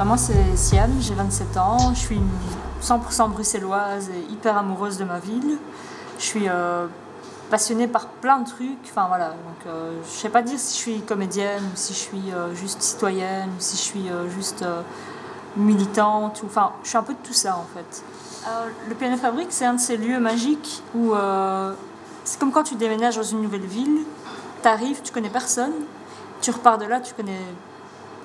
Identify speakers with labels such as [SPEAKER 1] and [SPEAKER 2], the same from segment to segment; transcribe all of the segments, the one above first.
[SPEAKER 1] Moi c'est Siam, j'ai 27 ans, je suis 100% bruxelloise et hyper amoureuse de ma ville. Je suis passionnée par plein de trucs, enfin voilà, donc je sais pas dire si je suis comédienne ou si je suis juste citoyenne ou si je suis juste militante, ou, enfin je suis un peu de tout ça en fait. Le Piano Fabrique c'est un de ces lieux magiques où c'est comme quand tu déménages dans une nouvelle ville, t'arrives, tu connais personne, tu repars de là, tu connais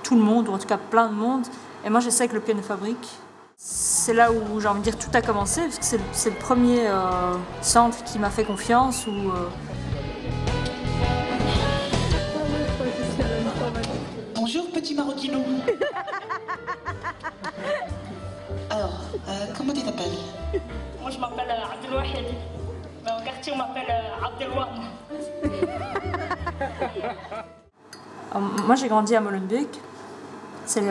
[SPEAKER 1] tout le monde, ou en tout cas plein de monde. Et moi, je sais que le Piano Fabrique, c'est là où, j'ai envie de dire, tout a commencé, parce que c'est le premier centre qui m'a fait confiance.
[SPEAKER 2] Bonjour, petit maroquinou. Alors, comment tu t'appelles?
[SPEAKER 3] Moi, je m'appelle Abdelwahid. Mais au quartier, on m'appelle Abdelwan.
[SPEAKER 1] Moi, j'ai grandi à Molenbeek. C'est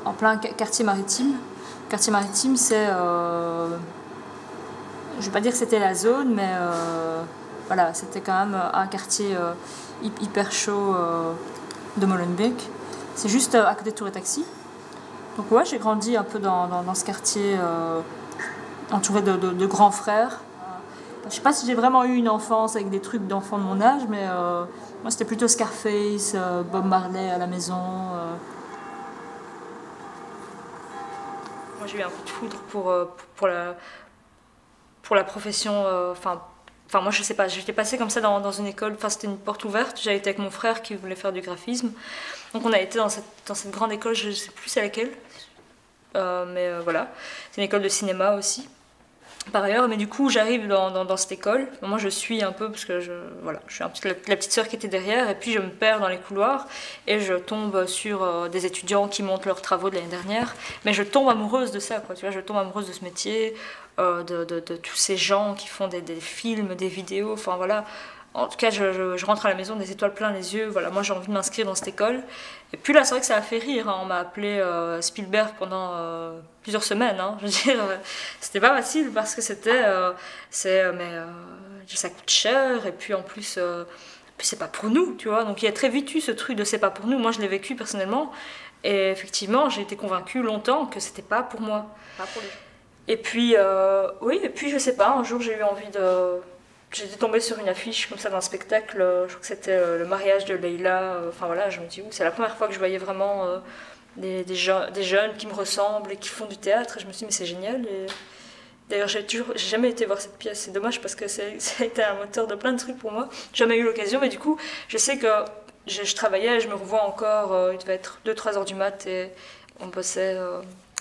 [SPEAKER 1] en plein quartier maritime. Le quartier maritime, c'est... je ne vais pas dire que c'était la zone, mais voilà, c'était quand même un quartier hyper chaud de Molenbeek. C'est juste à côté de Tour et Taxi. Donc ouais, j'ai grandi un peu dans ce quartier entouré de grands frères. Je ne sais pas si j'ai vraiment eu une enfance avec des trucs d'enfants de mon âge, mais moi c'était plutôt Scarface, Bob Marley à la maison. Moi j'ai eu un coup de foudre pour la profession, enfin moi je sais pas, j'étais passée comme ça dans une école, enfin c'était une porte ouverte, j'avais été avec mon frère qui voulait faire du graphisme, donc on a été dans cette grande école, je sais plus c'est laquelle, mais voilà, c'est une école de cinéma aussi. Par ailleurs, mais du coup j'arrive dans cette école, moi je suis un peu parce que je suis un petit, la petite sœur qui était derrière, et puis je me perds dans les couloirs et je tombe sur des étudiants qui montent leurs travaux de l'année dernière, mais je tombe amoureuse de ça, quoi, tu vois, je tombe amoureuse de ce métier, de tous ces gens qui font des films, des vidéos, enfin voilà. En tout cas, je rentre à la maison des étoiles plein les yeux. Voilà, moi j'ai envie de m'inscrire dans cette école. Et puis là, c'est vrai que ça a fait rire. Hein. On m'a appelé Spielberg pendant plusieurs semaines. Hein. Je veux dire, c'était pas facile parce que c'était, ça coûte cher. Et puis en plus, c'est pas pour nous, tu vois. Donc il y a très vite eu ce truc de c'est pas pour nous. Moi, je l'ai vécu personnellement. Et effectivement, j'ai été convaincue longtemps que c'était pas pour moi. Pas pour les gens. Et puis, oui. Et puis je sais pas. Un jour, j'ai eu envie de. J'étais tombée sur une affiche comme ça d'un spectacle, je crois que c'était le mariage de Leïla, enfin voilà, je me dis, c'est la première fois que je voyais vraiment des jeunes qui me ressemblent et qui font du théâtre, et je me suis dit, mais c'est génial. Et d'ailleurs, j'ai jamais été voir cette pièce, c'est dommage parce que ça a été un moteur de plein de trucs pour moi, j'ai jamais eu l'occasion, mais du coup, je sais que je travaillais, je me revois encore, il devait être 2-3 heures du mat et on bossait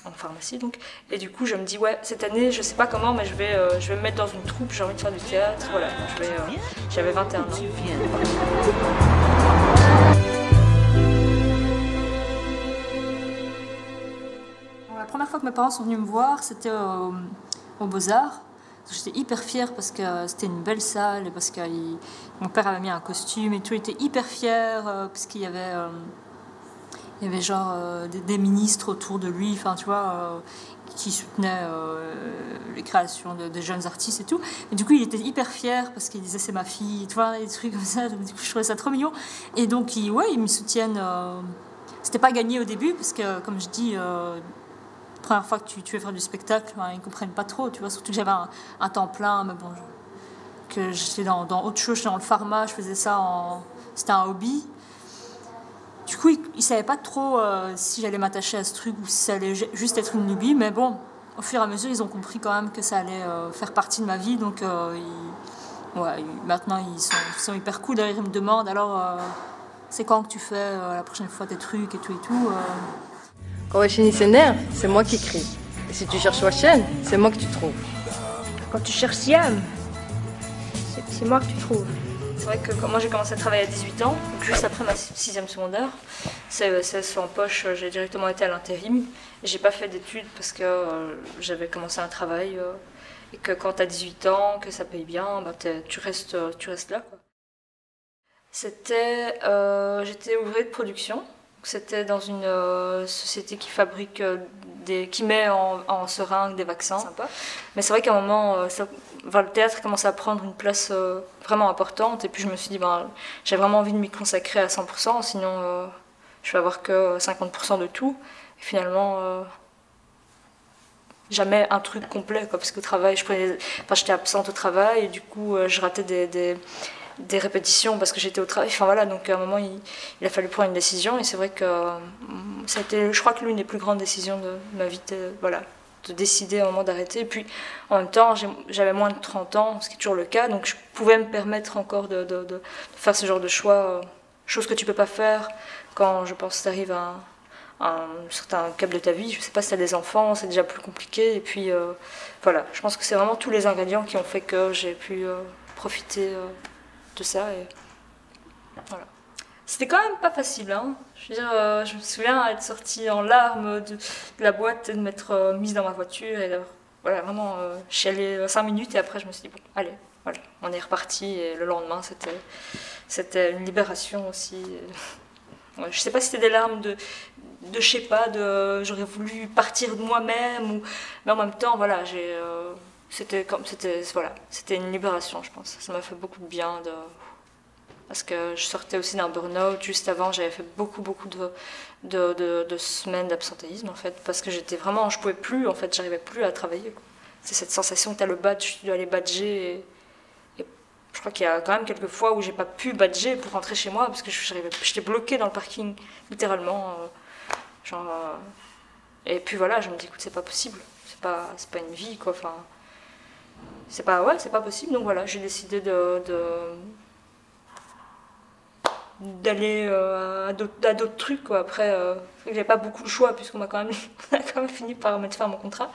[SPEAKER 1] en pharmacie donc, et du coup je me dis ouais, cette année je sais pas comment, mais je vais me mettre dans une troupe, j'ai envie de faire du théâtre, voilà, j'avais 21 ans. La première fois que mes parents sont venus me voir, c'était au Beaux-Arts. J'étais hyper fière parce que c'était une belle salle et parce que mon père avait mis un costume et tout, il était hyper fier parce qu'il y avait genre des ministres autour de lui, enfin tu vois, qui soutenaient les créations des jeunes artistes et tout. Et du coup, il était hyper fier parce qu'il disait c'est ma fille, tu vois, des trucs comme ça. Donc, du coup, je trouvais ça trop mignon. Et donc, ils me soutiennent. C'était pas gagné au début parce que, comme je dis, la première fois que tu veux faire du spectacle, ils comprennent pas trop, tu vois. Surtout que j'avais un temps plein, mais bon, que j'étais dans autre chose, j'étais dans le pharma, je faisais ça c'était un hobby. Du coup, ils ne savaient pas trop si j'allais m'attacher à ce truc ou si ça allait juste être une lubie, mais bon, au fur et à mesure, ils ont compris quand même que ça allait faire partie de ma vie, donc maintenant ils sont hyper cool. D'ailleurs, ils me demandent alors, c'est quand que tu fais la prochaine fois tes trucs et tout.
[SPEAKER 4] Quand Wacheni s'énerve, c'est moi qui crie. Et si tu cherches Wachen, c'est moi que tu trouves.
[SPEAKER 3] Quand tu cherches Siam, c'est moi que tu trouves.
[SPEAKER 1] C'est vrai que moi j'ai commencé à travailler à 18 ans, donc juste après ma 6e secondaire. CESS en poche, j'ai directement été à l'intérim. Et j'ai pas fait d'études parce que j'avais commencé un travail et que quand t'as 18 ans, que ça paye bien, bah tu restes là, quoi. J'étais ouvrier de production. C'était dans une société qui fabrique qui met en seringue des vaccins. Sympa. Mais c'est vrai qu'à un moment, le théâtre commençait à prendre une place vraiment importante. Et puis je me suis dit, j'ai vraiment envie de m'y consacrer à 100%, sinon je vais avoir que 50% de tout. Et finalement, jamais un truc complet, quoi, parce qu'au travail, j'étais absente au travail, et du coup, je ratais des répétitions parce que j'étais au travail. Enfin voilà, donc à un moment, il a fallu prendre une décision, et c'est vrai que ça a été, je crois que l'une des plus grandes décisions de ma vie, voilà, de décider à un moment d'arrêter. Et puis, en même temps, j'avais moins de 30 ans, ce qui est toujours le cas, donc je pouvais me permettre encore de faire ce genre de choix, chose que tu peux pas faire quand, je pense, tu arrives à un certain cap de ta vie. Je sais pas si tu as des enfants, c'est déjà plus compliqué. Et puis, voilà, je pense que c'est vraiment tous les ingrédients qui ont fait que j'ai pu profiter de ça. Et voilà. C'était quand même pas facile, hein. Je veux dire, je me souviens être sortie en larmes de la boîte et de m'être mise dans ma voiture et voilà, vraiment chialer 5 minutes, et après je me suis dit, bon, allez, voilà, on est reparti, et le lendemain c'était une libération aussi. Ouais, je sais pas si c'était des larmes de je sais pas, j'aurais voulu partir de moi-même, mais en même temps, voilà, c'était une libération, je pense. Ça m'a fait beaucoup de bien parce que je sortais aussi d'un burn-out. Juste avant, j'avais fait beaucoup de semaines d'absentéisme, en fait, parce que je pouvais plus, en fait, j'arrivais plus à travailler, quoi. C'est cette sensation que tu as le badge, tu dois aller badger, et je crois qu'il y a quand même quelques fois où j'ai pas pu badger pour rentrer chez moi, parce que j'étais bloquée dans le parking, littéralement, et puis voilà, je me dis, écoute, c'est pas possible, c'est pas une vie, quoi, enfin, c'est pas possible. Donc voilà, j'ai décidé d'aller à d'autres trucs, quoi. Après, j'avais pas beaucoup de choix, puisqu'on a quand même fini par mettre fin à mon contrat.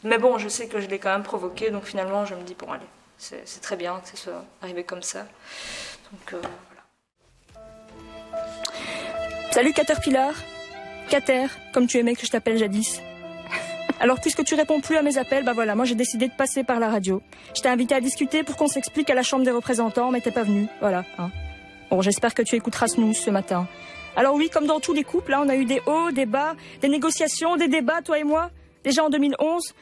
[SPEAKER 1] Mais bon, je sais que je l'ai quand même provoqué, donc finalement, je me dis, bon, allez, c'est très bien que ça soit arrivé comme ça. Donc voilà.
[SPEAKER 3] Salut Caterpillar. Cater, comme tu aimais que je t'appelle jadis. Alors, puisque tu réponds plus à mes appels, bah voilà, moi j'ai décidé de passer par la radio. Je t'ai invité à discuter pour qu'on s'explique à la Chambre des représentants, mais t'es pas venu, voilà. Hein. Bon, j'espère que tu écouteras Snooze ce matin. Alors oui, comme dans tous les couples, là, on a eu des hauts, des bas, des négociations, des débats, toi et moi. Déjà en 2011,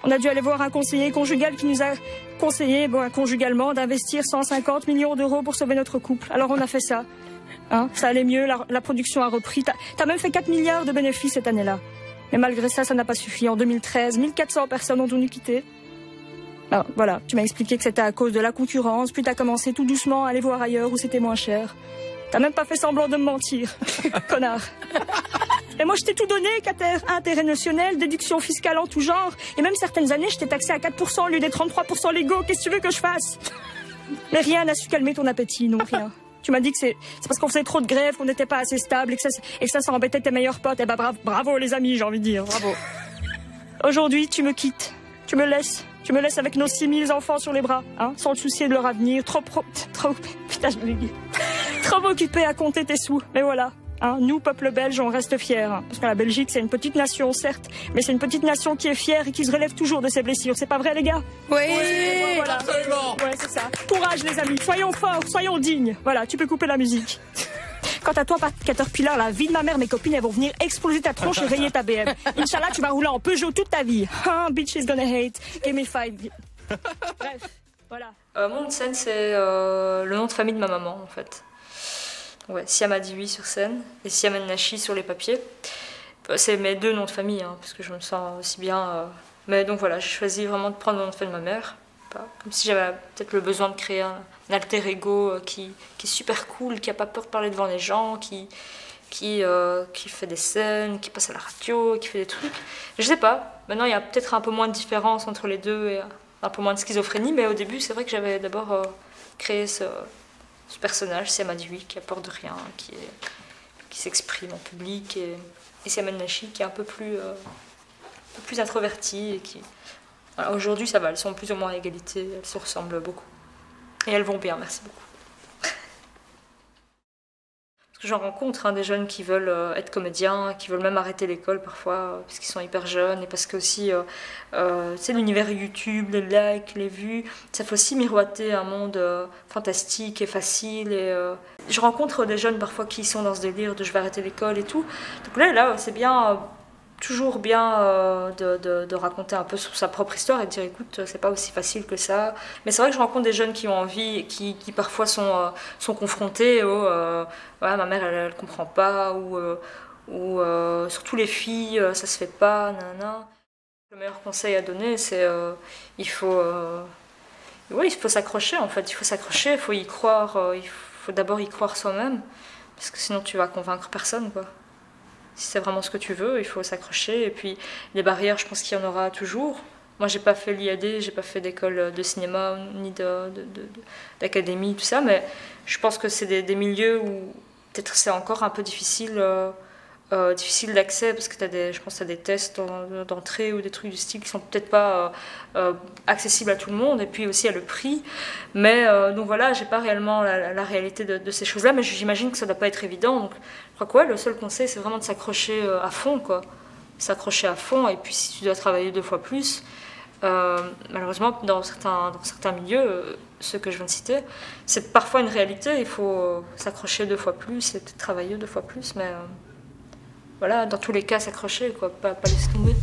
[SPEAKER 3] on a dû aller voir un conseiller conjugal qui nous a conseillé, conjugalement, d'investir 150 millions d'euros pour sauver notre couple. Alors on a fait ça. Hein, ça allait mieux, la production a repris. T'as même fait 4 milliards de bénéfices cette année-là. Mais malgré ça, ça n'a pas suffi. En 2013, 1400 personnes ont dû nous quitter. Alors, voilà, tu m'as expliqué que c'était à cause de la concurrence, puis t'as commencé tout doucement à aller voir ailleurs où c'était moins cher. T'as même pas fait semblant de me mentir, connard. Et moi, je t'ai tout donné, Cater. Intérêt notionnel, déduction fiscale en tout genre. Et même certaines années, je t'ai taxé à 4% au lieu des 33% légaux. Qu'est-ce que tu veux que je fasse? Mais rien n'a su calmer ton appétit, non, rien. Tu m'as dit que c'est parce qu'on faisait trop de grèves, qu'on n'était pas assez stable, et que ça embêtait tes meilleurs potes. Eh ben bravo les amis, j'ai envie de dire, bravo. Aujourd'hui, tu me quittes, tu me laisses avec nos 6000 enfants sur les bras, hein, sans te soucier de leur avenir, trop occupé à compter tes sous. Mais voilà, hein, nous, peuple belge, on reste fiers, hein, parce que la Belgique, c'est une petite nation, certes, mais c'est une petite nation qui est fière et qui se relève toujours de ses blessures. C'est pas vrai, les gars?
[SPEAKER 5] Oui,
[SPEAKER 3] voilà.
[SPEAKER 5] absolument.
[SPEAKER 3] Ouais, c'est ça. Courage, les amis. Soyons forts, soyons dignes. Voilà, tu peux couper la musique. Quant à toi, Caterpillar, la vie de ma mère, mes copines, elles vont venir exploser ta tronche et rayer ta BM. Inch'Allah, tu vas rouler en Peugeot toute ta vie. Hein, bitch is gonna hate. Give me 5. Bref, voilà.
[SPEAKER 1] Mon nom de scène, c'est le nom de famille de ma maman, en fait. Ouais, Siam Adioui sur scène et Siam Nachi sur les papiers. C'est mes deux noms de famille, hein, parce que je me sens aussi bien. Mais donc voilà, j'ai choisi vraiment de prendre le nom de famille de ma mère. Comme si j'avais peut-être le besoin de créer un alter ego qui est super cool, qui n'a pas peur de parler devant les gens, qui fait des scènes, qui passe à la radio, qui fait des trucs. Je sais pas, maintenant il y a peut-être un peu moins de différence entre les deux et un peu moins de schizophrénie, mais au début c'est vrai que j'avais d'abord créé ce personnage, Siam Adioui, qui apporte rien, qui s'exprime en public, et Siam Nachi qui est un peu plus introvertie et qui... Voilà, aujourd'hui ça va, elles sont plus ou moins à égalité, elles se ressemblent beaucoup. Et elles vont bien, merci beaucoup. Parce que j'en rencontre des jeunes qui veulent être comédiens, qui veulent même arrêter l'école parfois, parce qu'ils sont hyper jeunes, et parce que aussi, c'est l'univers YouTube, les likes, les vues, ça fait aussi miroiter un monde fantastique et facile. Et, je rencontre des jeunes parfois qui sont dans ce délire de je vais arrêter l'école et tout. Donc là c'est bien toujours bien de raconter un peu sur sa propre histoire et de dire écoute, c'est pas aussi facile que ça. Mais c'est vrai que je rencontre des jeunes qui ont envie et qui parfois sont confrontés au ouais, ma mère elle comprend pas ou surtout les filles ça se fait pas, nanana. Le meilleur conseil à donner c'est ouais, il faut s'accrocher en fait, il faut s'accrocher, il faut y croire, il faut d'abord y croire soi-même parce que sinon tu vas convaincre personne quoi. Si c'est vraiment ce que tu veux, il faut s'accrocher. Et puis, les barrières, je pense qu'il y en aura toujours. Moi, j'ai pas fait l'IAD, j'ai pas fait d'école de cinéma, ni d'académie, tout ça, mais je pense que c'est des milieux où peut-être c'est encore un peu difficile d'accès, parce que je pense que tu as des tests d'entrée ou des trucs du style qui sont peut-être pas accessibles à tout le monde, et puis aussi à le prix. Mais donc voilà, j'ai pas réellement la réalité de ces choses-là, mais j'imagine que ça doit pas être évident. Donc je crois que ouais, le seul conseil, c'est vraiment de s'accrocher à fond, quoi. S'accrocher à fond, et puis si tu dois travailler 2 fois plus, malheureusement, dans certains milieux, ceux que je viens de citer, c'est parfois une réalité, il faut s'accrocher 2 fois plus et peut-être travailler 2 fois plus, mais voilà, dans tous les cas, s'accrocher, quoi, pas laisser tomber.